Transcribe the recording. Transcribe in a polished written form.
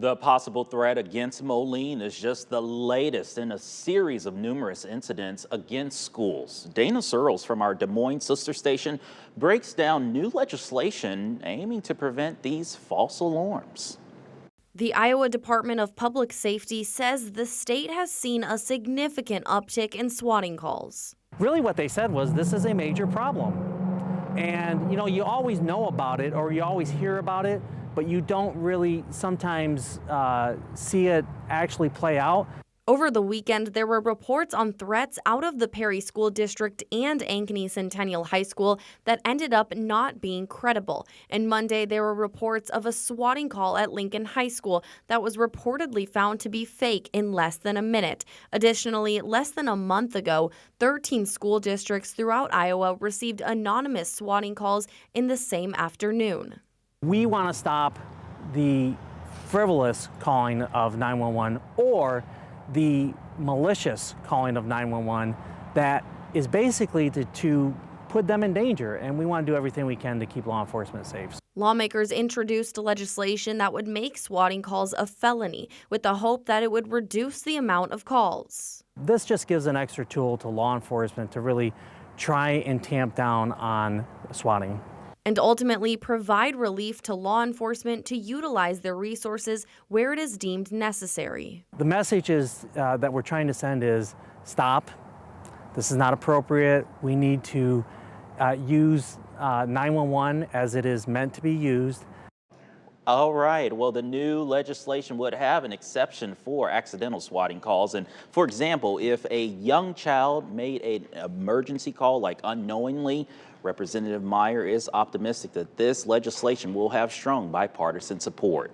The possible threat against Moline is just the latest in a series of numerous incidents against schools. Dana Searles from our Des Moines sister station breaks down new legislation aiming to prevent these false alarms. The Iowa Department of Public Safety says the state has seen a significant uptick in swatting calls. Really what they said was this is a major problem. And you always know about it or you always hear about it, but you don't really sometimes see it actually play out. Over the weekend, there were reports on threats out of the Perry School District and Ankeny Centennial High School that ended up not being credible. And Monday, there were reports of a swatting call at Lincoln High School that was reportedly found to be fake in less than a minute. Additionally, less than a month ago, 13 school districts throughout Iowa received anonymous swatting calls in the same afternoon. We want to stop the frivolous calling of 911 or the malicious calling of 911 that is basically to put them in danger, and we want to do everything we can to keep law enforcement safe. Lawmakers introduced legislation that would make swatting calls a felony with the hope that it would reduce the amount of calls. This just gives an extra tool to law enforcement to really try and tamp down on swatting. And ultimately provide relief to law enforcement to utilize their resources where it is deemed necessary. The message is that we're trying to send is stop. This is not appropriate. We need to use 911 as it is meant to be used. All right. Well, the new legislation would have an exception for accidental swatting calls. And for example, if a young child made an emergency call, like unknowingly, Representative Meyer is optimistic that this legislation will have strong bipartisan support.